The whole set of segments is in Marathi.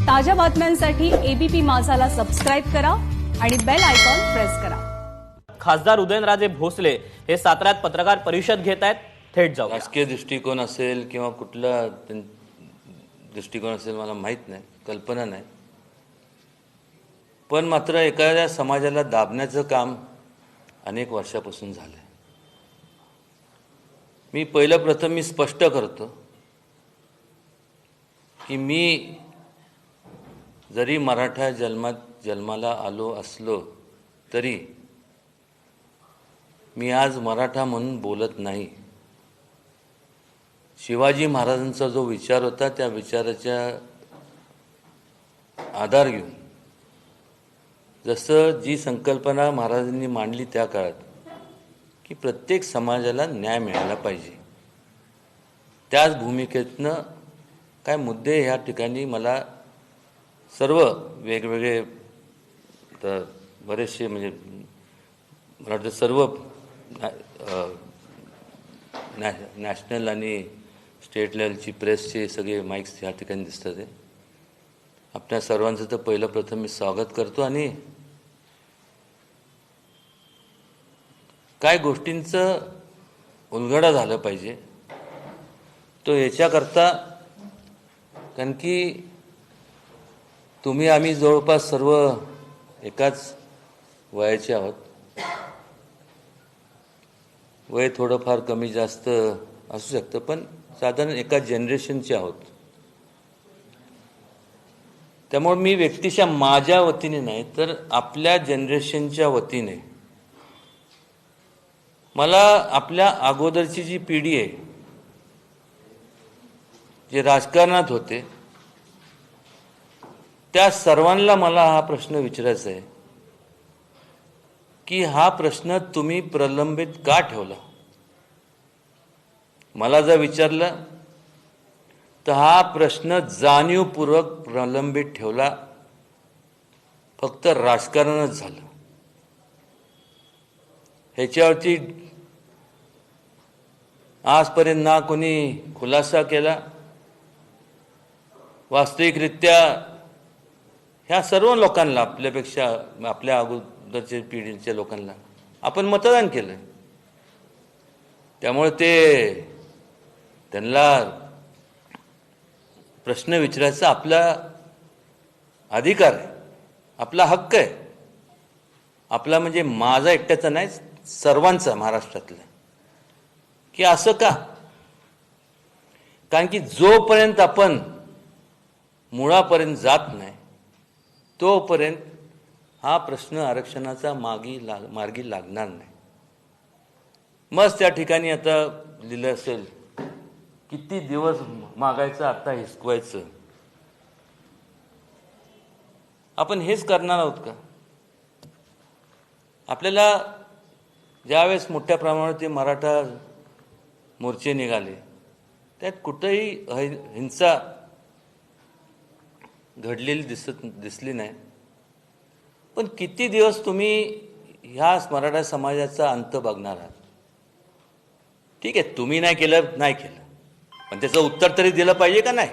ताज्या बातम्यांसाठी एबीपी माझाला सबस्क्राईब करा आणि बेल आयकॉन प्रेस करा। खासदार उदयनराजे भोसले हे साताऱ्यात पत्रकार परिषद घेत आहेत। थेट जाऊ। राजकीय दृष्टिकोन असेल किंवा कुठला दृष्टिकोन असेल मला माहित नाही, कल्पना नाही, पण मात्र एखाद्या समाजाला दाबण्याचं काम अनेक वर्षापासून झालंय। मी प्रथम स्पष्ट करतो की मी जरी मराठा जन्माला आलो असलो तरी मी आज मराठा म्हणून बोलत नाही। शिवाजी महाराजांचा जो विचार होता त्या विचाराच्या आधार घेऊन जसं जी संकल्पना महाराजांनी मांडली त्या काळात की प्रत्येक समाजाला न्याय मिळाला पाहिजे, त्याच भूमिकेतनं काय मुद्दे ह्या ठिकाणी मला सर्व वेगवेगळे बरेचसे म्हणजे मला वाटतं सर्व नॅशनल आणि स्टेट लेवलची प्रेसचे सगळे माईक्स ह्या ठिकाणी दिसतात। आपल्या सर्वांचं तर प्रथम मी स्वागत करतो आणि काय गोष्टींचं उलगडा झालं पाहिजे तो याच्याकरता, कारण की तुम्ही आम्ही जवळपास सर्व एकाच वयाचे आहोत। वय थोडंफार कमी जास्त असू शकतं पण साधारण एका जनरेशनचे आहोत। त्यामुळे मी व्यक्तिशः माझ्या वतीने नाही तर आपल्या जनरेशनच्या वतीने मला आपल्या अगोदरची जी पिढी आहे जे राजकारणात होते त्या सर्वांना मला हा प्रश्न विचारायचा आहे की हा प्रश्न तुम्ही प्रलंबित का ठेवला। मला जर विचारलं तर हा प्रश्न जाणीवपूर्वक प्रलंबित ठेवला, फक्त राजकारणच झालं। ह्याच्यावरती आजपर्यंत ना कोणी खुलासा केला। वास्तविकरित्या ह्या सर्व लोकांना आपल्यापेक्षा आपल्या अगोदरच्या पिढीच्या लोकांना आपण मतदान केलं, त्यामुळे त्यांना प्रश्न विचारायचा आपला अधिकार आहे, आपला हक्क आहे। आपला म्हणजे माझा एकट्याचा नाही, सर्वांचा महाराष्ट्रातला, की असं का। कारण की जोपर्यंत आपण मुळापर्यंत जात नाही तोपर्यंत हा प्रश्न आरक्षणाचा मार्गी लागणार नाही। मग त्या ठिकाणी आता लिहिलं असेल किती दिवस मागायचं आता हिसकवायचं। आपण हेच करणार आहोत का। आपल्याला ज्यावेळेस मोठ्या प्रमाणात ते मराठा मोर्चे निघाले त्यात कुठेही हिंसा घडलेली दिसली नाही, पण किती दिवस तुम्ही ह्या मराठा समाजाचा अंत बघणार आहात। ठीक आहे, तुम्ही नाही केलं, पण त्याचं उत्तर तरी दिलं पाहिजे का नाही।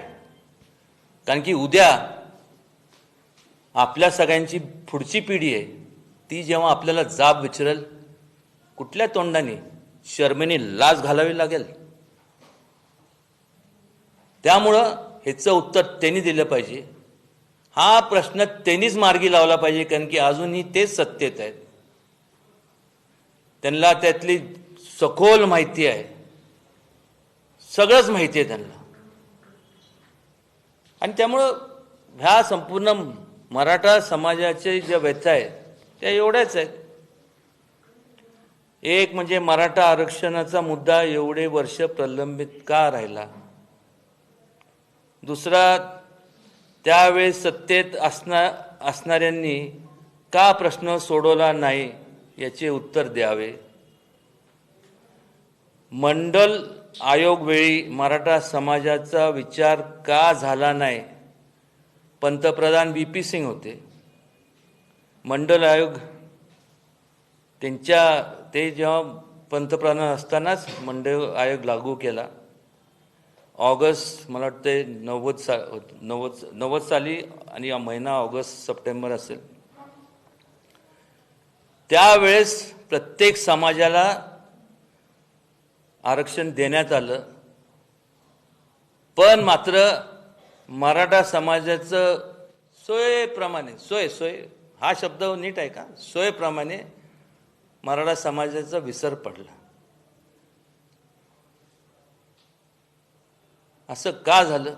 कारण की उद्या आपल्या सगळ्यांची पुढची पिढी आहे ती जेव्हा आपल्याला जाब विचारेल कुठल्या तोंडाने, शर्मेने लाज घालावी लागेल। त्यामुळं ह्याचं उत्तर त्यांनी दिलं पाहिजे, हा प्रश्न त्यांनीच मार्गी लावला पाहिजे, कारण की अजूनही तेच सत्तेत आहेत, त्यांना त्यातली सखोल माहिती आहे, सगळंच माहिती आहे त्यांना। आणि त्यामुळं ह्या संपूर्ण मराठा समाजाचे ज्या व्यथा आहेत त्या एवढ्याच आहेत। एक म्हणजे मराठा आरक्षणाचा मुद्दा एवढे वर्ष प्रलंबित का राहिला। दुसरा, त्यावेळेस सत्तेत असणाऱ्यांनी का प्रश्न सोडवला नाही याचे उत्तर द्यावे। मंडल आयोग वेळी मराठा समाजाचा विचार का झाला नाही। पंतप्रधान VP सिंग होते, मंडल आयोग ते जेव्हा पंतप्रधान असतानाच मंडल आयोग लागू केला। ऑगस्ट मला वाटते 90 साली आणि हा महिना ऑगस्ट सप्टेंबर असेल, त्यावेळेस प्रत्येक समाजाला आरक्षण देण्यात आलं. पण मात्र मराठा समाजाचं सोयीप्रमाणे, सोय हा शब्द नीट आहे का, सोयीप्रमाणे मराठा समाजाचा विसर पडला. असं का झालं?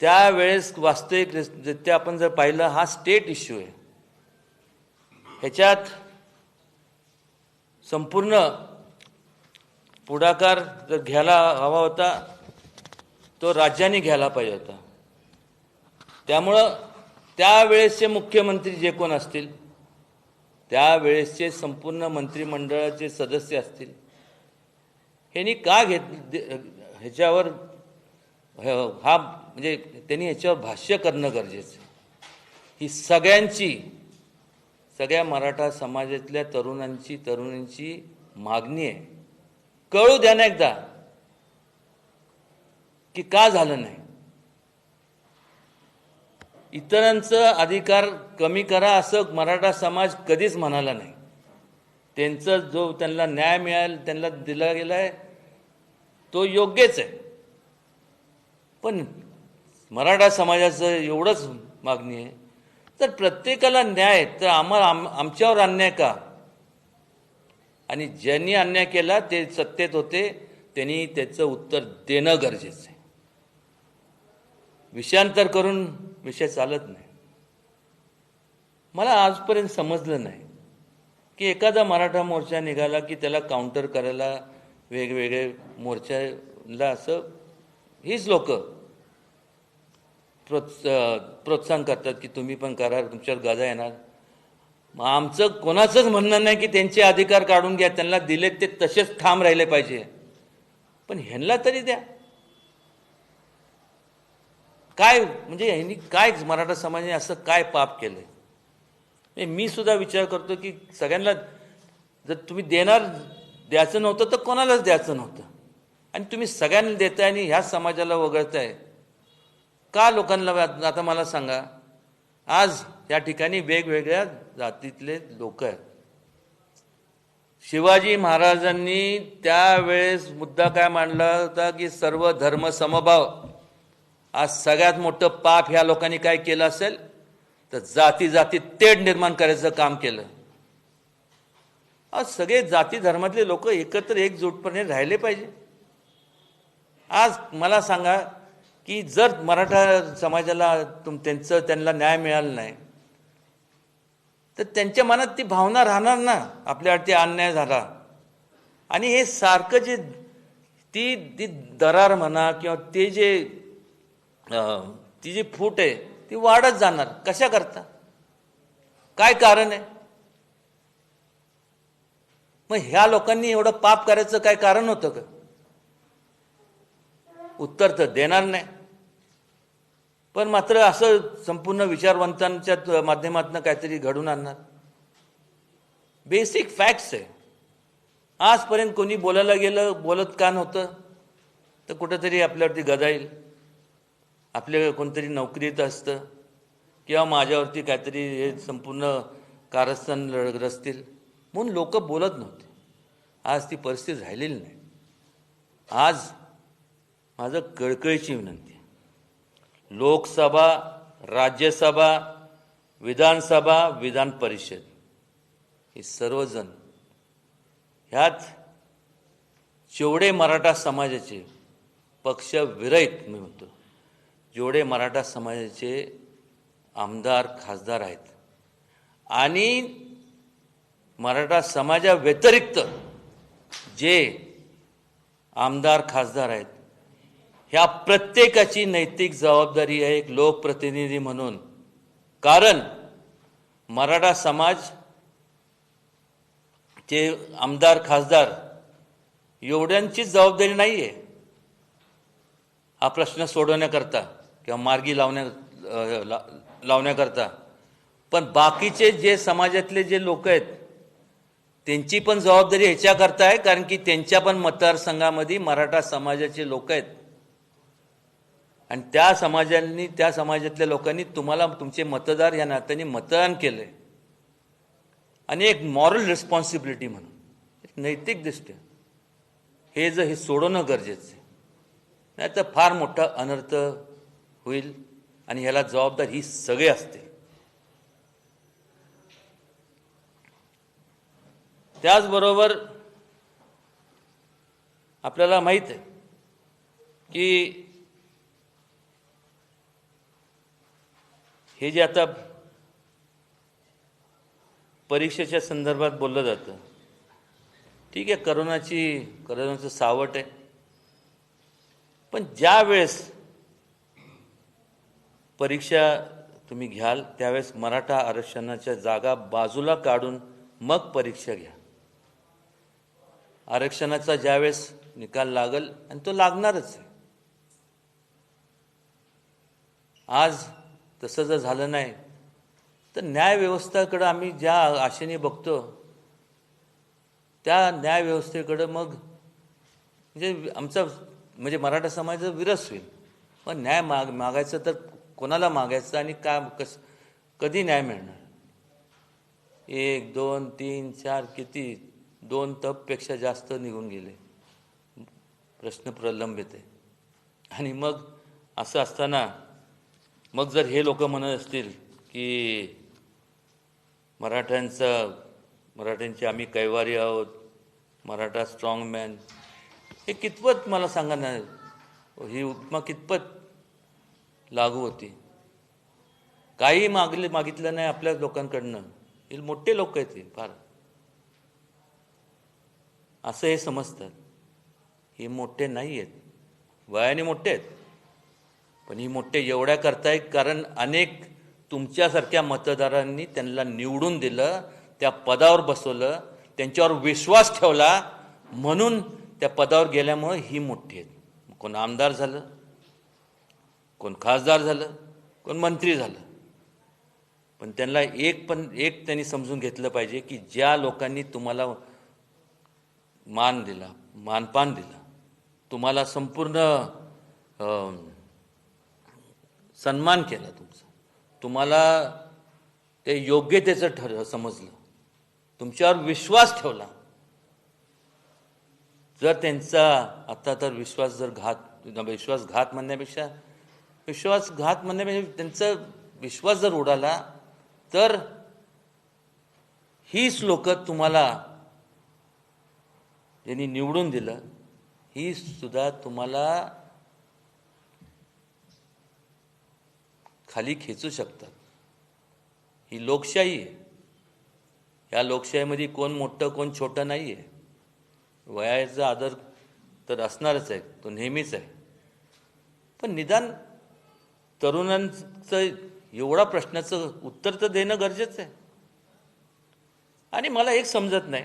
त्यावेळेस वास्तविक आपण जर पाहिलं, हा स्टेट इश्यू आहे. ह्याच्यात संपूर्ण पुढाकार जर घ्यायला हवा होता तो राज्याने घ्यायला पाहिजे होता. त्यामुळं त्यावेळेसचे मुख्यमंत्री जे कोण असतील, त्यावेळेसचे संपूर्ण मंत्रिमंडळाचे सदस्य असतील, ह्यांनी का ह्याच्यावर हा म्हणजे त्यांनी ह्याच्यावर भाष्य करणं गरजेचं आहे. ही सगळ्या मराठा समाजातल्या तरुणांची मागणी आहे. कळू द्या ना एकदा की का झालं नाही. इतरांचं अधिकार कमी करा असं मराठा समाज कधीच म्हणाला नाही. त्यांचं जो त्यांना न्याय मिळाला, त्यांना दिला गेलाय तो योग्यच आहे. पण मराठा समाजाचं एवढंच मागणी आहे, तर प्रत्येकाला न्याय, तर आमच्यावर अन्याय का? आणि ज्यांनी अन्याय केला ते सत्तेत होते, त्यांनी त्याचं उत्तर देणं गरजेचं आहे. विषयांतर करून विषय चालत नाही. मला आजपर्यंत समजलं नाही की एखादा मराठा मोर्चा निघाला की त्याला काउंटर करायला वेगवेगळे मोर्चाला असं हीच लोक प्रोत्साहन करतात की तुम्ही पण करा, तुमच्यावर गदा येणार. मग आमचं कोणाचंच म्हणणं नाही की त्यांचे अधिकार काढून घ्या, त्यांना दिले ते तसेच ठाम राहिले पाहिजे, पण ह्यांना तरी द्या. काय म्हणजे ह्यांनी काय मराठा समाजाने असं काय पाप केलंय? मी सुद्धा विचार करतो की सगळ्यांना जर तुम्ही द्यायचं नव्हतं तर कोणालाच द्यायचं नव्हतं, आणि तुम्ही सगळ्यांना देताय आणि ह्या समाजाला वगळताय का? लोकांना आता मला सांगा, आज या ठिकाणी वेगवेगळ्या जातीतले लोक आहेत. शिवाजी महाराजांनी त्यावेळेस मुद्दा काय मांडला होता की सर्व धर्म समभाव. आज सगळ्यात मोठं पाप ह्या लोकांनी काय केलं असेल तर जाती तेढ निर्माण करायचं काम केलं. आज सगळे जाती धर्मातले लोक एकत्र एकजूटपणे राहिले पाहिजे. आज मला सांगा की जर मराठा समाजाला त्यांना न्याय मिळाला नाही तर त्यांच्या मनात ती भावना राहणार ना, आपल्यावरती अन्याय झाला. आणि हे सारखं जे ती दरार म्हणा किंवा ती जी फूट आहे ती वाढत जाणार. कशा करता? काय कारण आहे? मग ह्या लोकांनी एवढं पाप करायचं काय कारण होतं का? उत्तर तर देणार नाही. पण मात्र असं संपूर्ण विचारवंतांच्या माध्यमातून काहीतरी घडून आणणार. बेसिक फॅक्ट्स आहे. आजपर्यंत कोणी बोलायला गेलं, बोलत का नव्हतं तर कुठेतरी आपल्यावरती गदा येईल, आपल्या कोणतरी नोकरीत असतं किंवा माझ्यावरती काहीतरी हे संपूर्ण कारस्थान रचतील म्हणून लोक बोलत नव्हते. आज ती परिस्थिती राहिलेली नाही. आज माझं कळकळीची विनंती आहे, लोकसभा, राज्यसभा, विधानसभा, विधान परिषद हे सर्वजण ह्यात जेवढे मराठा समाजाचे पक्ष विरहित मी म्हणतो, जेवढे मराठा समाजाचे आमदार खासदार आहेत आणि मराठा समाजा व्यतिरिक्त जे आमदार खासदार आहेत, ह्या प्रत्येकाची नैतिक जबाबदारी आहे एक लोकप्रतिनिधी म्हणून. कारण मराठा समाज चे आमदार खासदार एवढ्यांचीच जबाबदारी नाही आहे हा प्रश्न सोडवण्याकरता किंवा मार्गी लावण्याकरता. पण बाकीचे जे समाजातले जे लोक आहेत त्यांची पण जबाबदारी ह्याच्याकरता आहे, कारण की त्यांच्या पण मतदारसंघामध्ये मराठा समाजाचे लोक आहेत आणि त्या समाजातल्या लोकांनी तुम्हाला तुमचे मतदार या नात्याने मतदान केलंय आणि एक मॉरल रिस्पॉन्सिबिलिटी म्हणून, एक नैतिकदृष्ट्या हे सोडवणं गरजेचं आहे, नाही तर फार मोठा अनर्थ होईल आणि ह्याला जबाबदार ही सगळे असतील. त्याचबरोबर आपल्याला माहीत आहे की हे जे आता परीक्षेच्या संदर्भात बोललं जातं, ठीक आहे, करोनाचं सावट आहे, पण ज्या वेळेस परीक्षा तुम्ही घ्याल त्यावेळेस मराठा आरक्षणाच्या जागा बाजूला काढून मग परीक्षा घ्या. आरक्षणाचा ज्यावेळेस निकाल लागल, आणि तो लागणारच आहे, आज तसं जर झालं नाही तर न्यायव्यवस्थेकडं आम्ही ज्या आशेने बघतो त्या न्यायव्यवस्थेकडं मग आमचा मराठा समाजाचा विरस होईल. पण न्याय मागायचं तर कोणाला मागायचं आणि कधी न्याय मिळणार? 1, 2, 3, 4 किती 2 तपपेक्षा जास्त निघून गेले, प्रश्न प्रलंबित आहे. आणि मग असं असताना मग जर हे लोक म्हणत असतील की मराठ्यांचे आम्ही कैवारी आहोत, मराठा स्ट्रॉंग मॅन, हे कितपत मला सांगा ना, ही उपमा कितपत लागू होती? काही मागितलं नाही आपल्या लोकांकडनं. हे मोठे लोक आहेत, हे फार असं हे समजतात. हे मोठे नाही आहेत, वयाने मोठे आहेत, पण ही मोठे एवढ्या करताय कारण अनेक तुमच्यासारख्या मतदारांनी त्यांना निवडून दिलं, त्या पदावर बसवलं, त्यांच्यावर विश्वास ठेवला, म्हणून त्या पदावर गेल्यामुळे ही मोठी आहेत. कोण आमदार झालं, कोण खासदार झालं, कोण मंत्री झालं, पण त्यांना एक त्यांनी समजून घेतलं पाहिजे की ज्या लोकांनी तुम्हाला मानपान दिला, तुम्हाला संपूर्ण सन्मान केला, तुम्हाला ते योग्यतेचं समजलं, तुमच्यावर विश्वास ठेवला, जर त्यांचा आता तर विश्वासघात म्हणण्यापेक्षा त्यांचा विश्वास जर उडाला तर हीच लोक तुम्हाला ज्यांनी निवडून दिलं ही सुद्धा तुम्हाला खाली खेचू शकतात. ही लोकशाही आहे. या लोकशाहीमध्ये कोण मोठं कोण छोटं नाही आहे. वयाचा आदर तर असणारच आहे, तो नेहमीच आहे, पण निदान तरुणांचं एवढा प्रश्नाचं उत्तर तर देणं गरजेचं आहे. आणि मला एक समजत नाही,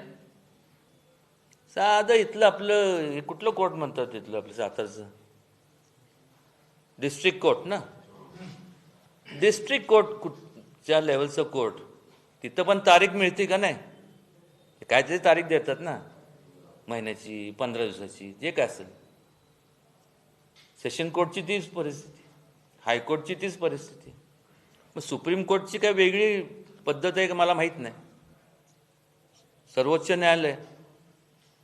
साधं इथलं आपलं कुठलं कोर्ट म्हणतात, इथलं आपलं सातारचं डिस्ट्रिक्ट कोर्ट ना, डिस्ट्रिक्ट कोर्टच्या लेवलचं कोर्ट, तिथं पण तारीख मिळते का नाही? काहीतरी तारीख देतात ना, महिन्याची, 15 दिवसाची, जे काय असेल. सेशन कोर्टची तीच परिस्थिती, हायकोर्टची तीच परिस्थिती. मग सुप्रीम कोर्टची काय वेगळी पद्धत आहे का मला माहीत नाही. सर्वोच्च न्यायालय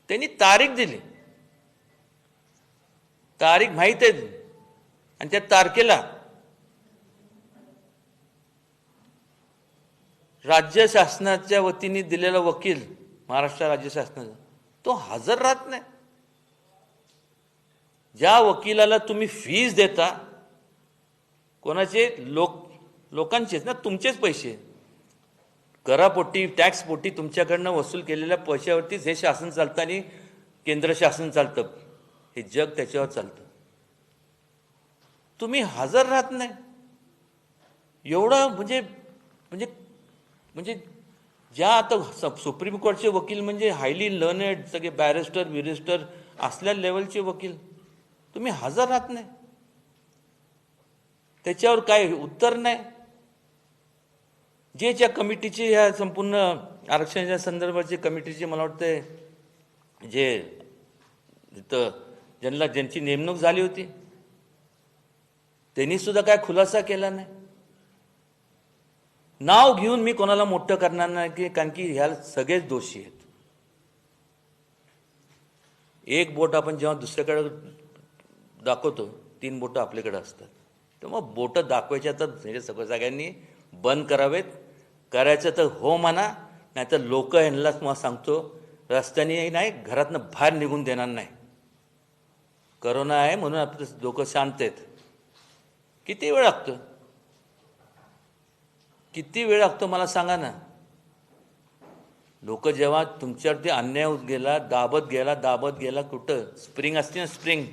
त्यांनी तारीख दिली, तारीख माहीत आहे, आणि त्या तारखेला राज्य शासनाच्या वतीने दिलेला वकील, महाराष्ट्र राज्य शासनाचा, तो हजर राहत नाही. ज्या वकिलाला तुम्ही फीज देता, कोणाचे लोकांचेच ना, तुमचेच पैसे, करापोटी टॅक्सपोटी तुमच्याकडनं वसूल केलेल्या पैशावरतीच हे शासन चालतं आणि केंद्र शासन चालतं, हे जग त्याच्यावर चालतं. तुम्ही हजर राहत नाही. एवढं म्हणजे ज्या आता सुप्रीम कोर्टचे वकील म्हणजे हायली लर्नेड, सगळे बॅरिस्टर असल्या लेवलचे वकील, तुम्ही हजर राहत नाही. त्याच्यावर काय उत्तर नाही. जे ज्या कमिटीची ह्या संपूर्ण आरक्षणाच्या संदर्भाची कमिटीची मला वाटतं जे तिथं ज्यांची नेमणूक झाली होती त्यांनी सुद्धा काय खुलासा केला नाही. नाव घेऊन मी कोणाला मोठं करणार नाही की कारण की ह्या सगळेच दोषी आहेत. एक बोट आपण जेव्हा दुसऱ्याकडे दाखवतो 3 बोटं आपल्याकडे असतात. तर मग बोटं दाखवायच्या तर म्हणजे सगळ्यांनी बंद करावेत. करायचं तर हो म्हणा, नाही तर लोक यांनाच मग सांगतो रस्त्याने नाही घरातनं बाहेर निघून देणार नाही. करोना आहे म्हणून आपले लोक शांत आहेत. किती वेळ लागतो? किती वेळ लागतो मला सांगा ना. लोक जेव्हा तुमच्यावरती अन्याय होत गेला, दाबत गेला कुठं स्प्रिंग असते ना, स्प्रिंग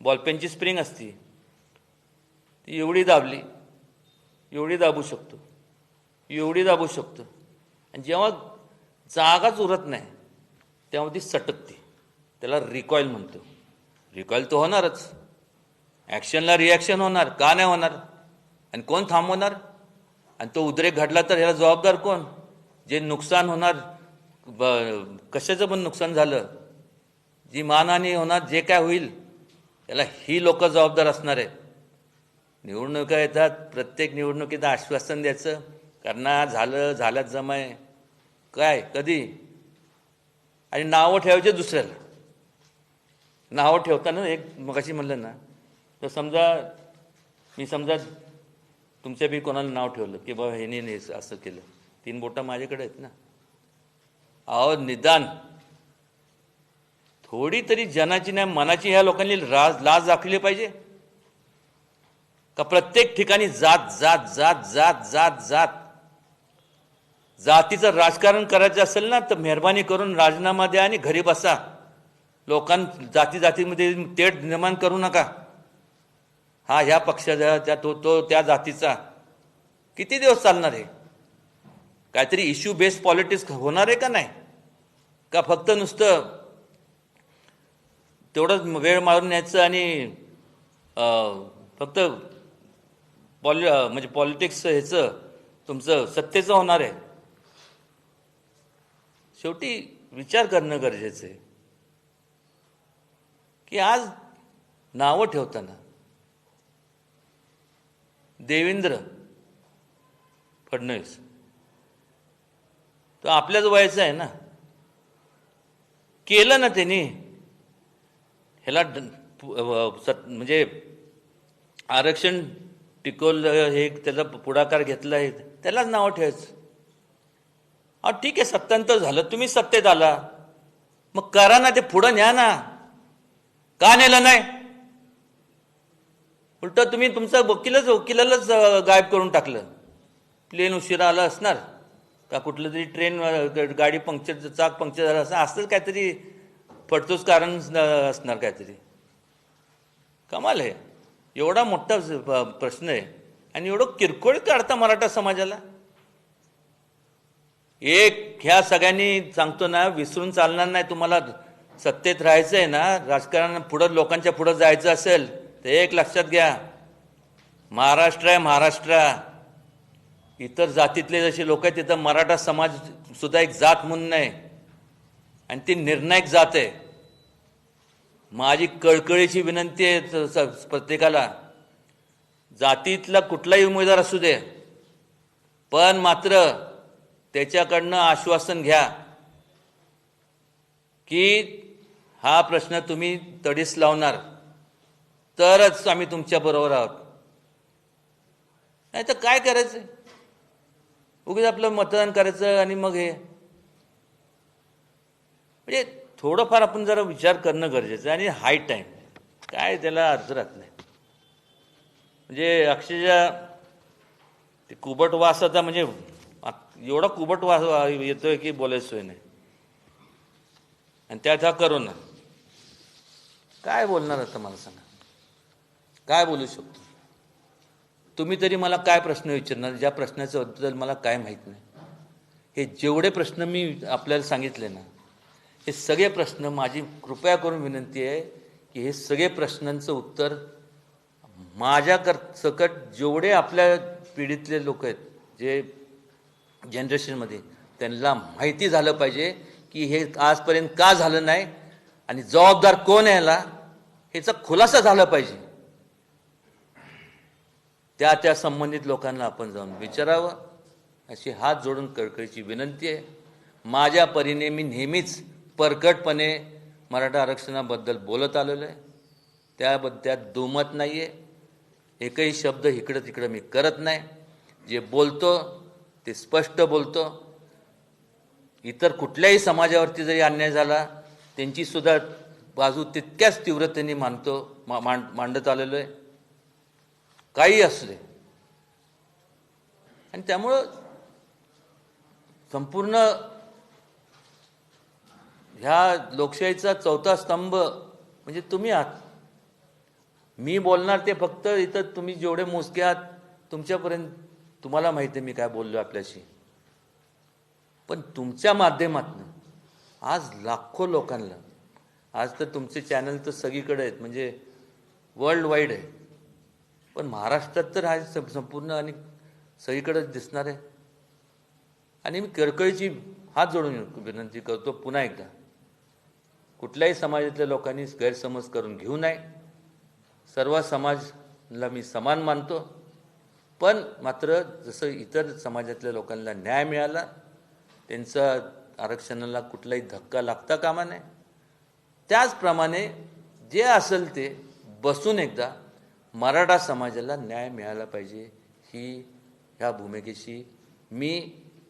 बॉलपेनची स्प्रिंग असती ती एवढी दाबली, एवढी दाबू शकतो, एवढी दाबू शकतो. आणि जेव्हा जागाच उरत नाही तेव्हा ती सटकते. त्याला रिकॉईल म्हणतो. रिकॉईल तर होणारच. ॲक्शनला रिॲक्शन होणार. का नाही होणार? आणि कोण थांबवणार? आणि तो उद्रेक घडला तर ह्याला जबाबदार कोण? जे नुकसान होणार, कशाचं पण नुकसान झालं, जी मानहानी होणार, जे काय होईल याला ही लोक जबाबदार असणार आहेत. निवडणुका येतात, प्रत्येक निवडणुकीत आश्वासन द्यायचं, करणार, झाल्यात जमाय काय कधी, आणि नावं ठेवायचे दुसऱ्याला. नावं ठेवताना एक मगाशी म्हणलं ना, तर समजा तुमच्या बी कोणाला नाव ठेवलं की बाबा ह्याने असं केलं, 3 बोटं माझ्याकडे आहेत ना. अहो निदान थोडी तरी जनाची नाही मनाची ह्या लोकांनी लाज दाखवली पाहिजे का? प्रत्येक ठिकाणी जात जात जात जात जात जात जातीचं राजकारण करायचं असेल ना तर मेहरबानी करून राजीनामा द्या आणि घरी बसा. जातीमध्ये तेढ निर्माण करू नका. हा ह्या पक्षाचा तो त्या जातीचा. किती दिवस चालणार आहे? काहीतरी इश्यू बेस्ड पॉलिटिक्स होणार आहे का नाही? का फक्त नुसतं तेवढंच वेळ मारून न्यायचं आणि फक्त म्हणजे पॉलिटिक्स ह्याचं तुमचं सत्तेचं होणार आहे? शेवटी विचार करणं गरजेचं आहे की आज नावं ठेवताना देवेंद्र फडणवीस तो आपल्याच वयाचा आहे ना. केलं ना त्यांनी ह्याला म्हणजे आरक्षण टिकवलं, हे त्याचा पुढाकार घेतला आहे, त्यालाच नावं ठेवायचं. ठीक आहे, सत्तांतर झालं, तुम्ही सत्तेत आला, मग करा ना, ते पुढं न्या ना. का नेलं नाही? उलट तुम्ही तुमचं वकिलालाच गायब करून टाकलं. प्लेन उशिरा आला असणार का, कुठलं तरी ट्रेन गाडी पंक्चर, चाक पंक्चर झालं असं काहीतरी फडतूस कारण असणार काहीतरी. कमाल आहे. एवढा मोठा प्रश्न आहे आणि एवढं किरकोळ काढता मराठा समाजाला. ह्या सगळ्यांनी सांगतो ना, विसरून चालणार नाही. तुम्हाला सत्तेत राहायचं आहे ना, राजकारण पुढं लोकांच्या पुढं जायचं असेल तर एक लक्षात घ्या, महाराष्ट्र आहे महाराष्ट्र. इतर जातीतले जसे लोक आहेत तिथं मराठा समाज सुद्धा एक जात म्हणून आहे आणि ती निर्णायक जात आहे. माझी कळकळीची विनंती आहे प्रत्येकाला, जातीतला कुठलाही उमेदवार असू दे, पण मात्र त्याच्याकडनं आश्वासन घ्या की हा प्रश्न तुम्ही तडीस लावणार तरच आम्ही तुमच्या बरोबर आहोत. नाही तर काय करायचं? उगीच आपलं मतदान करायचं आणि मग हे म्हणजे थोडंफार आपण जरा विचार करणं गरजेचं आहे. आणि हाय टाईम काय त्याला अर्थ राहत नाही. म्हणजे अक्षरशः ते कुबट वास आता म्हणजे एवढा कुबट वास येतोय की बोलायची सोय नाही. आणि त्यात हा करोना. काय बोलणार आता मला सांगा? काय बोलू शकतो? तुम्ही तरी मला काय प्रश्न विचारणार ज्या प्रश्नाचं उत्तर मला काय माहीत नाही? हे जेवढे प्रश्न मी आपल्याला सांगितले ना, हे सगळे प्रश्न, माझी कृपया करून विनंती आहे की हे सगळे प्रश्नांचं उत्तर माझ्या सकट जेवढे आपल्या पिढीतले लोक आहेत, जे जनरेशनमध्ये त्यांना माहिती झालं पाहिजे की हे आजपर्यंत का झालं नाही आणि जबाबदार कोण आहे याला, ह्याचा खुलासा झाला पाहिजे. त्या संबंधित लोकांना आपण जाऊन विचारावं अशी हात जोडून कळकळीची विनंती आहे. माझ्या परीने मी नेहमीच परकटपणे मराठा आरक्षणाबद्दल बोलत आलेलो आहे. त्यात दुमत नाही आहे. एकही शब्द इकडं तिकडं मी करत नाही. जे बोलतो ते स्पष्ट बोलतो. इतर कुठल्याही समाजावरती जरी अन्याय झाला त्यांची सुद्धा बाजू तितक्याच तीव्रतेने मांडत आलेलो आहे, काही असू दे. आणि त्यामुळं संपूर्ण ह्या लोकशाहीचा चौथा स्तंभ म्हणजे तुम्ही आहात. मी बोलणार ते फक्त इथं तुम्ही जेवढे मोजके आहात तुमच्यापर्यंत तुम्हाला माहिती आहे मी काय बोललो आपल्याशी. पण तुमच्या माध्यमातून आज लाखो लोकांना, आज तर तुमचे चॅनल तर सगळीकडे आहेत म्हणजे वर्ल्ड वाईड आहे, पण महाराष्ट्रात तर हा संपूर्ण आणि सगळीकडेच दिसणार आहे. आणि मी कळकळीची हात जोडून विनंती करतो पुन्हा एकदा, कुठल्याही समाजातल्या लोकांनी गैरसमज करून घेऊ नये. सर्व समाजला मी समान मानतो, पण मात्र जसं इतर समाजातल्या लोकांना न्याय मिळाला, त्यांचा आरक्षणाला कुठलाही धक्का लागता कामा नये, त्याचप्रमाणे जे असेल ते बसून एकदा मराठा समाजाला न्याय मिळाला पाहिजे ही ह्या भूमिकेशी मी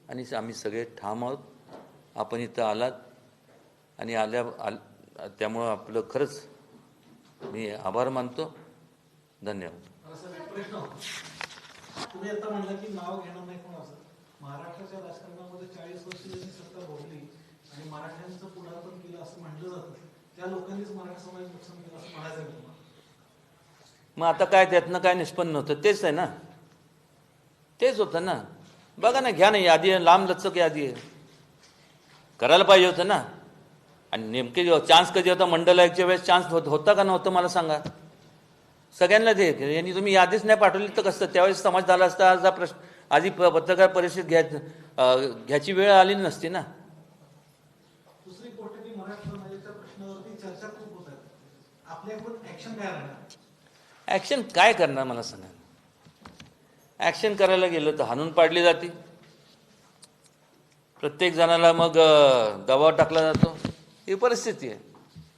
आणि आम्ही सगळे ठाम आहोत. आपण इथं आलात आणि त्यामुळं आपलं खरंच मी आभार मानतो. धन्यवाद. तुम्ही आता म्हणलं की नाव घेणार नाही कोण असं. महाराष्ट्राच्या राजकारणामध्ये 40 वर्ष ज्यांनी सत्ता भोगली आणि मराठ्यांचं पुढारपण केलं असं म्हटलं जातं, त्या लोकांनीच मराठा समाज नुकसान केलं असं म्हणायचं आहे तुम्हाला. मग आता काय त्यातनं काय निष्पन्न होतं? तेच आहे ना, तेच होतं ना. बघा ना, घ्या ना यादी आहे, लांब लचक यादी आहे, करायला पाहिजे होतं ना. आणि नेमके चान्स कधी होता? मंडल आयोगच्या वेळेस चान्स होता का नव्हतं मला सांगा. सगळ्यांना दे. यांनी तुम्ही यादीच नाही पाठवली तर कसं? त्यावेळेस समाज झाला असता. आज हा प्रश्न आधी पत्रकार परिषद घ्यायची वेळ आली नसती ना. दुसरी गोष्ट की मराठा समाजाच्या प्रश्नावरती चर्चा खूप होत आहे, आपल्याकडून ऍक्शन काय राहणार? ॲक्शन काय करणार मला सांगा. ॲक्शन करायला गेलं तर हाणून पाडली जाते, प्रत्येक जणाला मग दबाव टाकला जातो. ही परिस्थिती आहे,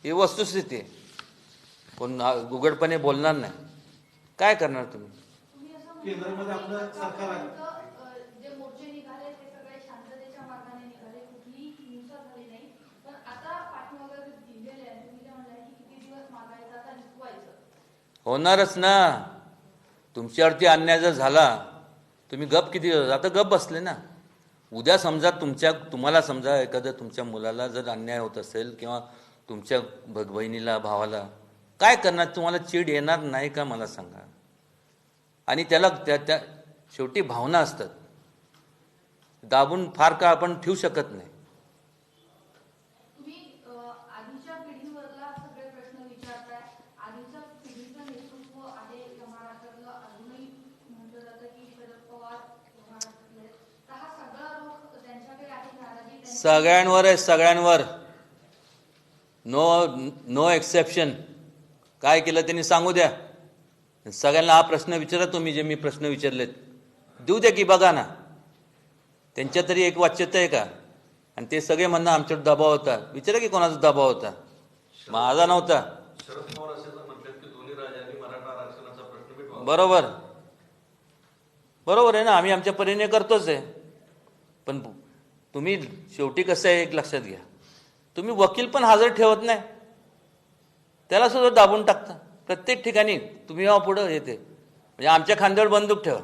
ही वस्तुस्थिती आहे. कोण उघडपणे बोलणार नाही. काय करणार तुम्ही? केंद्रामध्ये आपलं सरकार आहे. जे मोर्चे निघाले ते सगळे शांततेच्या मार्गाने निघाले, कुठलीही हिंसा झाली नाही. पण आता पाठीमागे दिलेले आहे, तुम्ही जे म्हणलाय की किती दिवस मागायचं आता निघवायचं. होणारच ना. तुमच्यावरती अन्याय जर झाला तुम्ही गप किती दिवस? आता गप बसले ना. उद्या समजा तुम्हाला समजा एखाद्या तुमच्या मुलाला जर अन्याय होत असेल किंवा तुमच्या बहिणीला भावाला, काय करणार? तुम्हाला चीड येणार नाही का मला सांगा. आणि त्याला त्या शेवटी भावना असतात, दाबून फार का आपण ठेवू शकत नाही. तुम्ही आधीच्या पिढीवरला सगळे प्रश्न विचारताय. आधीच्या पिढीचं नेतृत्व आहे या महाराष्ट्रातलं. अजूनही म्हटलं जातं की शरद पवार महाराष्ट्रातले, तर हा सगळा रोग त्यांच्याकडे आहे, नाराजी सगळ्यांवर आहे, सगळ्यांवर. No exception. काय केलं त्यांनी सांगू द्या. सगळ्यांना हा प्रश्न विचारा तुम्ही, जे मी प्रश्न विचारलेत देऊ द्या की बघा ना. त्यांच्या तरी एक वाच्यता आहे का? आणि ते सगळे म्हणणं आमच्यावर दबाव होता. विचारा की कोणाचा दबाव होता? माझा नव्हता. बरोबर, बरोबर आहे ना. आम्ही आमच्या परीने करतोच आहे. पण तुम्ही शेवटी कसं आहे एक लक्षात घ्या, तुम्ही वकील पण हजर ठेवत नाही, त्याला सुद्धा दाबून टाकता प्रत्येक ठिकाणी. तुम्ही पुढं येते म्हणजे आमच्या खांद्यावर बंदूक ठेवा.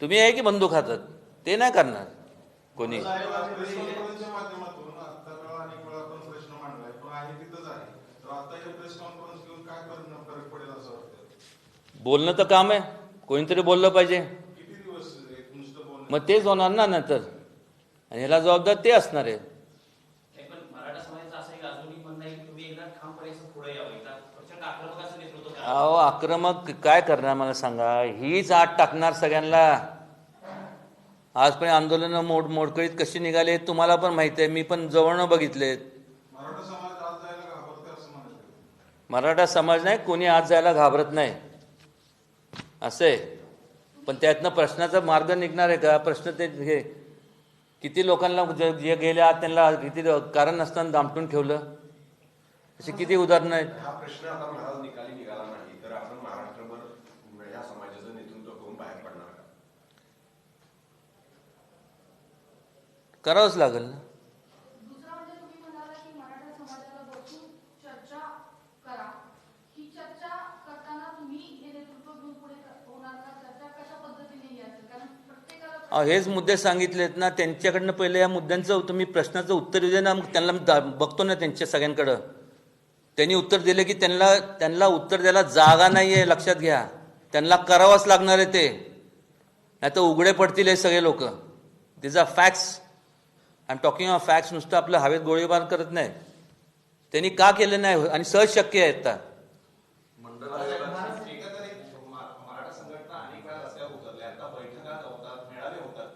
तुम्ही आहे की बंदूक हातात? ते नाही करणार कोणी. बोलणं तर काम आहे, कोणीतरी बोललं पाहिजे. मग तेच होणार ना नंतर, आणि ह्याला जबाबदार ते असणार आहे. अहो आक्रमक काय करणार मला सांगा. हीच आत टाकणार सगळ्यांना. आजपर्यंत आंदोलनं मोडकळीत कशी निघाले तुम्हाला पण माहिती आहे, मी पण जवळनं बघितलेत. मराठा समाज नाही, कोणी आज जायला घाबरत नाही असं आहे. पण त्यातनं प्रश्नाचा मार्ग निघणार आहे का? प्रश्न ते हे किती लोकांना जे गेले आज त्यांना किती कारण नसताना दामटून ठेवलं, अशी किती उदाहरणं आहेत. हा प्रश्न आता महाराज निकाली निघाला नाही तर आपण महाराष्ट्रभर या समाजाचं नेतृत्व करून बाहेर पडणार का? करावंच लागेल ना. दुसरं म्हणजे तुम्ही म्हणाला की मराठा समाजाला बसून चर्चा करा. ही चर्चा करताना तुम्ही हे नेतृत्व घेऊन पुढे होणार का? चर्चा कशा पद्धतीने यायचं? कारण प्रत्येकाला हेच मुद्दे सांगितलेत ना, त्यांच्याकडनं पहिले या मुद्द्यांचं तुम्ही प्रश्नाचं उत्तर देऊ दे ना. मग त्यांना बघतो ना त्यांच्या सगळ्यांकडं, त्यांनी उत्तर दिले की त्यांना उत्तर द्यायला जागा नाही आहे. लक्षात घ्या, त्यांना करावंच लागणार आहे ते, नाही तर उघडे पडतील हे सगळे लोक. These are facts. I am talking of facts. नुसतं आपलं हवेत गोळीबार करत नाही. त्यांनी का केलं नाही आणि सहज शक्य आहे आता. मराठा संघटना अनेक वेळा रस्त्यावर उतरल्या, आता बैठका होतात, मेळावे होतात,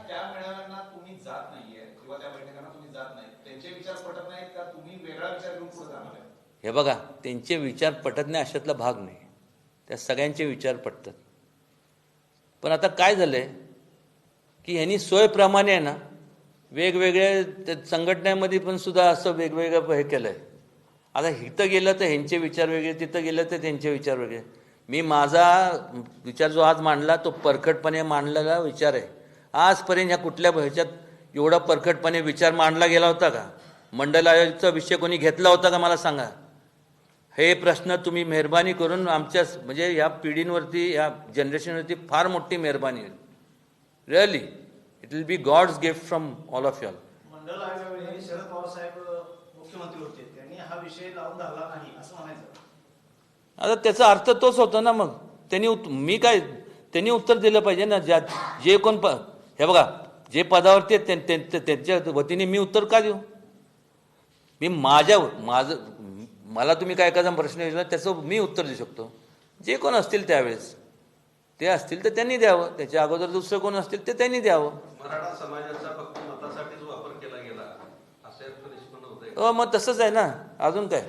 त्या मेळाव्यांना तुम्ही जात नाहीये किंवा त्या बैठकांना तुम्ही जात नाही, त्यांचे विचार पटत नाहीत का? तुम्ही वेगळा विचार घेऊन पुढे जाणार आहे? हे बघा, त्यांचे विचार पटत नाही अशातला भाग नाही, त्या सगळ्यांचे विचार पटतात. पण आता काय झालंय की ह्यांनी सोयप्रमाणे आहे ना, वेगवेगळे संघटनेमध्ये पण सुद्धा असं वेगवेगळं हे केलंय. आता इथं गेलं तर ह्यांचे विचार वेगळे, तिथं गेलं तर त्यांचे विचार वेगळे. मी माझा विचार जो आज मांडला तो परखडपणे मांडलेला विचार आहे. आजपर्यंत ह्या कुठल्या ह्याच्यात एवढा परखडपणे विचार मांडला गेला होता का? मंडल आयोगाचा विषय कोणी घेतला होता का? मला सांगा. हे प्रश्न तुम्ही मेहरबानी करून आमच्या म्हणजे ह्या पिढींवरती, ह्या जनरेशनवरती फार मोठी मेहरबानी आहे. Really it will be God's gift from all of y'all. मंडळ आयोगावेळी शरद पवार साहेब मुख्यमंत्री होते, त्यांनी हा विषय लावून धरला नाही असं म्हणायचं. आता त्याचा अर्थ तोच होता ना. मग त्यांनी उत्तर दिलं पाहिजे ना. जे कोण हे बघा, जे पदावरती आहेत त्यांच्या वतीने मी उत्तर का देऊ? मला तुम्ही काय एखादा प्रश्न विचारला त्याचं मी उत्तर देऊ शकतो. जे कोण असतील त्यावेळेस ते असतील तर त्यांनी द्यावं, त्याच्या अगोदर दुसरं कोण असतील ते त्यांनी द्यावं. मराठा समाजाचा फक्त मतासाठीच वापर केला गेला असं निष्पन्न होतंय. मग तसंच आहे ना. अजून काय?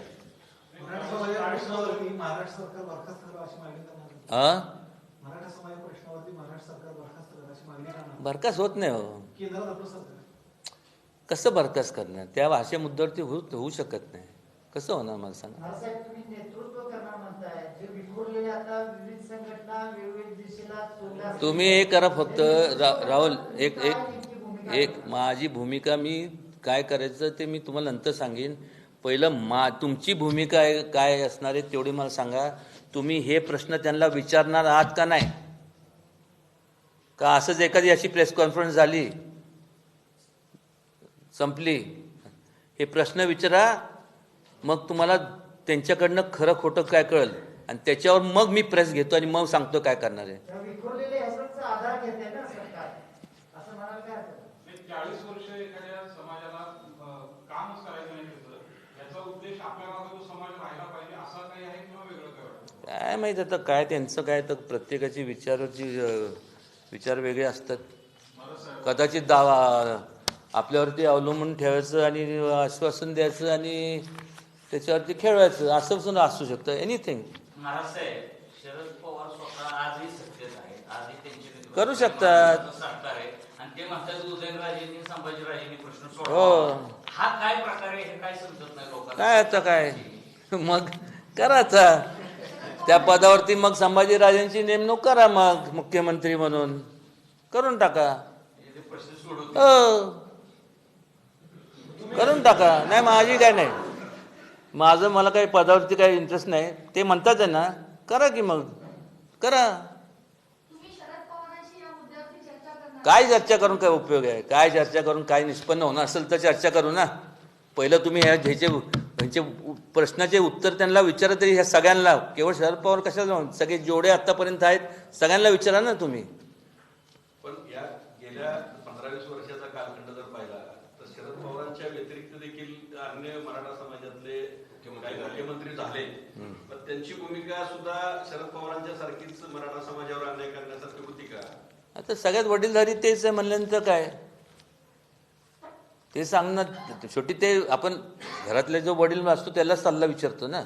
मराठा समाज प्रश्नावरती महाराष्ट्र सरकार बरखास्त करावं अशी मागणी करणार. मराठा समाज प्रश्नावरती महाराष्ट्र सरकार बरखास्त करावं अशी मागणी करणार. बरखास्त होत नाही हो. केंद्रात आपलं सरकार कसं बरखास्त करणार? त्या भाषे मुद्द्यावरती होऊ शकत नाही. कसं होणार मला सांगा. महाराज तुम्ही नेतृत्व करणार म्हणताय, जे विखुरलेले आता विविध संघटना वेगवेगळ्या दिशेला सोडल्या, तुम्ही हे करा फक्त राहुल, एक माझी भूमिका मी काय करायचं ते मी तुम्हाला नंतर सांगेन. पहिलं तुमची भूमिका काय असणार आहे तेवढी मला सांगा. तुम्ही हे प्रश्न त्यांना विचारणार आहात का नाही? का असंच एखादी अशी प्रेस कॉन्फरन्स झाली संपली? हे प्रश्न विचारा, मग तुम्हाला त्यांच्याकडनं खरं खोटं काय कळेल आणि त्याच्यावर मग मी प्रेस घेतो आणि मग सांगतो काय करणार आहे. त्या विखुरलेल्या ह्याचा आधार घेते ना सरकार, असं म्हणाल काय अर्थ? 40 वर्ष एखाद्या समाजाला कामच करायचं नाही त्याचं, याचा उद्देश आपल्या भागात तो समाज राहायला पाहिजे असा काही आहे किंवा वेगळं काय वाटतं? काय माहित आता काय त्यांचं काय, तर प्रत्येकाची विचार वेगळे असतात. कदाचित आपल्यावरती अवलंबून ठेवायचं आणि आश्वासन द्यायचं आणि त्याच्यावरती खेळवायचं असं सुद्धा असू शकतं. एनिथिंग महाराज साहेब, शरद पवार स्वतः आजही सत्तेत आहेत, आजही त्यांचे करू शकतात. सरकार आहे आणि ते म्हणतात उदयनराजेंनी संभाजीराजेंनी प्रश्न हो. सोडवा. हा काय प्रकार आहे हे काय समजत नाही लोकांना. काय आता काय मग करायचा त्या पदावरती, मग संभाजीराजेंची नेमणूक करा, मग मुख्यमंत्री म्हणून करून टाका. ते प्रश्न सोडवत हो करून टाका. नाही माझी काय नाही, मला काही पदावरती काही इंटरेस्ट नाही. ते म्हणतात आहे ना, करा की मग करा. तुम्ही शरद पवारांशी या मुद्द्यावरती चर्चा करणार. काय चर्चा करून काय उपयोग आहे? काय चर्चा करून काय निष्पन्न होणार असेल तर चर्चा करू ना. पहिलं तुम्ही ह्यांचे प्रश्नाचे उत्तर त्यांना विचारा तरी, ह्या सगळ्यांना, केवळ शरद पवार कशाला, सगळे जेवढे आतापर्यंत आहेत सगळ्यांना विचारा ना तुम्ही. पण या गेल्या 15-20 वर्षाचा कालखंड जर पाहिला तर शरद पवारांच्या व्यतिरिक्त देखील अन्य मराठा समाजातले काही मुख्यमंत्री झाले, पण त्यांची भूमिका सुद्धा शरद पवारांच्या सारखीच मराठा समाजावर अन्याय करण्यासारखी होती का? आता सगळ्यात वडीलधारी तेच आहे म्हणल्यानंतर काय ते सांगणार शेवटी ते आपण घरातले जो वडील असतो त्यालाच सल्ला विचारतो ना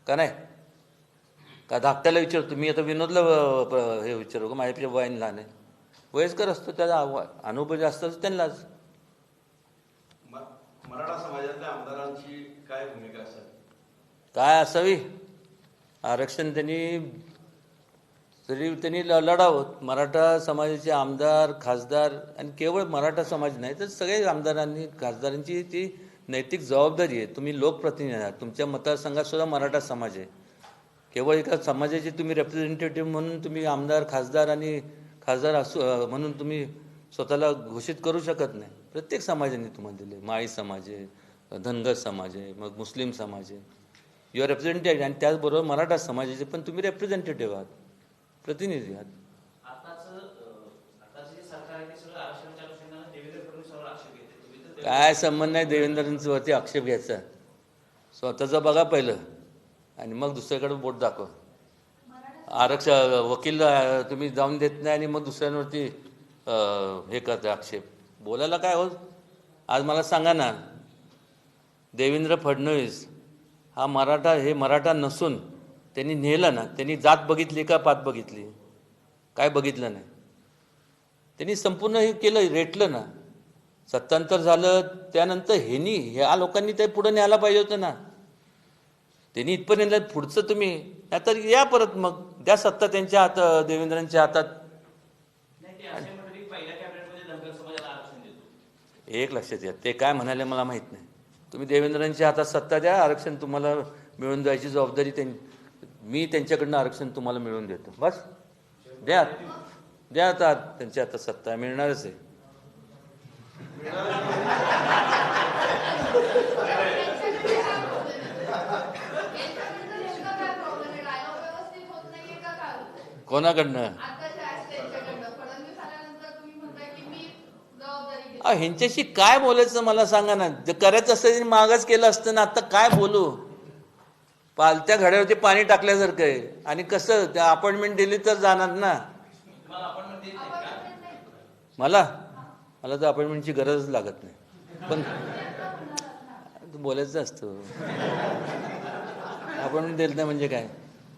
का नाही का धाकट्याला विचारतो मी आता विनोदला हे विचारू का माझ्यापेक्षा वयाने लहान आहे वयस्कर असतो त्याचा अनुभव जास्त असतो त्यांनाच मराठा समाजातल्या आमदारांची काय भूमिका असेल काय असावी आरक्षण त्यांनी लढावं मराठा समाजाचे आमदार खासदार आणि केवळ मराठा समाज नाही तर सगळे आमदारांनी खासदारांची ती नैतिक जबाबदारी आहे तुम्ही लोकप्रतिनिधी आहात तुमच्या मतदारसंघात सुद्धा मराठा समाज आहे केवळ एका समाजाचे तुम्ही रिप्रेझेंटेटिव्ह म्हणून तुम्ही आमदार खासदार आणि खासदार असू म्हणून तुम्ही स्वतःला घोषित करू शकत नाही प्रत्येक समाजाने तुम्हाला दिले माळी समाज आहे धनगर समाज आहे मग मुस्लिम समाज आहे युआर रिप्रेझेंटेटिव्ह आणि त्याचबरोबर मराठा समाजाचे पण तुम्ही रिप्रेझेंटेटिव्ह आहात प्रतिनिधी आहात काय संबंध नाही देवेंद्रांचं वरती आक्षेप घ्यायचा स्वतःचं बघा पहिलं आणि मग दुसऱ्याकडे बोट दाखवा आरक्षण वकील तुम्ही जाऊन देत नाही आणि मग दुसऱ्यांवरती हे करते आक्षेप बोलायला काय हो आज मला सांगा ना देवेंद्र फडणवीस हा मराठा नसून त्यांनी नेलं ना त्यांनी जात बघितली का पात बघितली काय बघितलं नाही त्यांनी संपूर्ण हे केलं रेटलं ना सत्तांतर झालं त्यानंतर ह्या लोकांनी ते पुढे न्यायला पाहिजे होतं ना त्यांनी इथपर्यंत नेलं पुढचं तुम्ही नाहीतर या परत मग द्या सत्ता त्यांच्या हातात देवेंद्रांच्या हातात एक लक्षात या ते काय म्हणाले मला माहित नाही तुम्ही देवेंद्रांच्या हातात सत्ता द्या आरक्षण तुम्हाला मिळून द्यायची जबाबदारी मी त्यांच्याकडनं आरक्षण तुम्हाला मिळवून देतो बस द्या आता त्यांच्या हातात सत्ता मिळणारच आहे कोणाकडनं ह्यांच्याशी काय बोलायचं मला सांगा ना जर करायचं असतं त्यांनी मागच केलं असतं ना आता काय बोलू पालत्या घड्यावरती पाणी टाकल्यासारखं आहे आणि कसं त्या अपॉइंटमेंट दिली तर जाणार ना मला तर अपॉइंटमेंटची गरजच लागत नाही पण बोलायचं असतं अपॉइंटमेंट दिलं नाही म्हणजे काय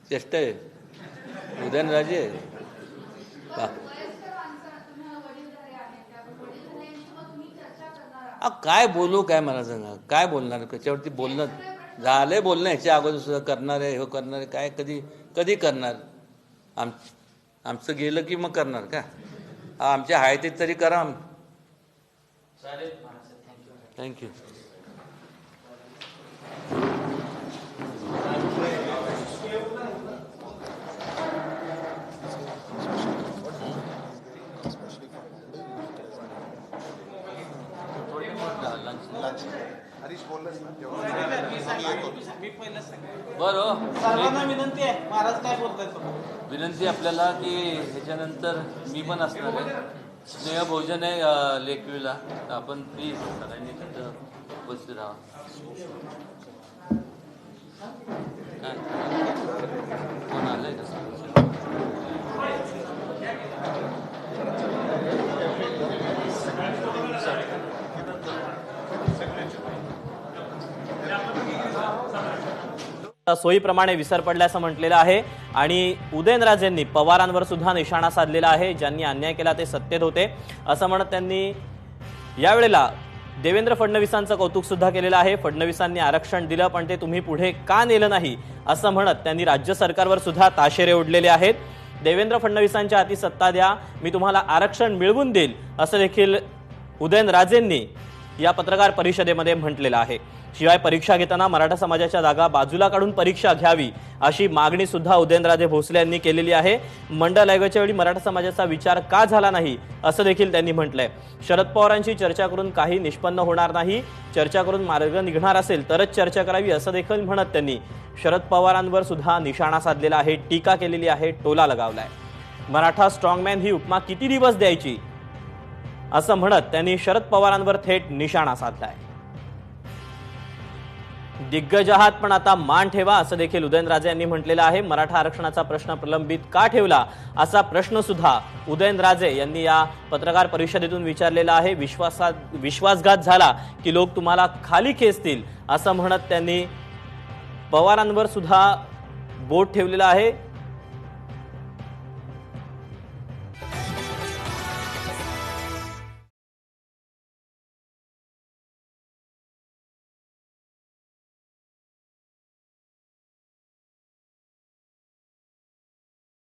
चेष्टा आहे उदयनराजे काय बोलू काय मला सांगा काय बोलणार त्याच्यावरती बोलणं झालंय बोलणं ह्याच्या अगोदर सुद्धा करणार आहे हे करणार आहे काय कधी करणार आमचं गेलं की मग करणार का आमच्या आहे ते तरी करा थँक्यू बरं सर्वांना विनंती आहे महाराज काय बोलतायत विनंती आपल्याला की ह्याच्यानंतर मी पण असणार आहे स्नेहभोजन आहे लेकवीला आपण प्लीज सगळ्यांनी तिथं उपस्थित राहा कोण आलंय का सोयीप्रमाणे विसर पडल्याचं म्हटलेलं आहे आणि उदयनराजेंनी पवारांवर सुद्धा निशाणा साधलेला आहे ज्यांनी अन्याय केला ते सत्तेत होते असं म्हणत त्यांनी यावेळेला देवेंद्र फडणवीसांचं कौतुक सुद्धा केलेलं आहे फडणवीसांनी आरक्षण दिलं पण ते तुम्ही पुढे का नेलं नाही असं म्हणत त्यांनी राज्य सरकारवर सुद्धा ताशेरे ओढलेले आहेत देवेंद्र फडणवीसांच्या हाती सत्ता द्या मी तुम्हाला आरक्षण मिळवून देईल असं देखील उदयनराजेंनी या पत्रकार परिषदेमध्ये म्हटलेलं आहे शिवाय परीक्षा घेताना मराठा समाजाच्या जागा बाजूला काढून परीक्षा घ्यावी अशी मागणी सुद्धा उदयनराजे भोसले यांनी केलेली आहे मंडल आयोगाच्या वेळी मराठा समाजाचा विचार का झाला नाही असं देखील त्यांनी म्हटलंय शरद पवारांची चर्चा करून काही निष्पन्न होणार नाही चर्चा करून मार्ग निघणार असेल तरच चर्चा करावी असं देखील म्हणत त्यांनी शरद पवारांवर सुद्धा निशाणा साधलेला आहे टीका केलेली आहे टोला लगावलाय मराठा स्ट्रॉंगमॅन ही उपमा किती दिवस द्यायची असं म्हणत त्यांनी शरद पवारांवर थेट निशाणा साधलाय दिग्गज आहात पण आता मान ठेवा असं देखील उदयनराजे यांनी म्हटलेलं आहे. मराठा आरक्षणाचा प्रश्न प्रलंबित का ठेवला असा प्रश्न सुद्धा उदयनराजे यांनी या पत्रकार परिषदेतून विचारलेला आहे. विश्वासघात झाला की लोक तुम्हाला खाली खेचतील असं म्हणत त्यांनी पवारांवर सुद्धा बोट ठेवलेलं आहे.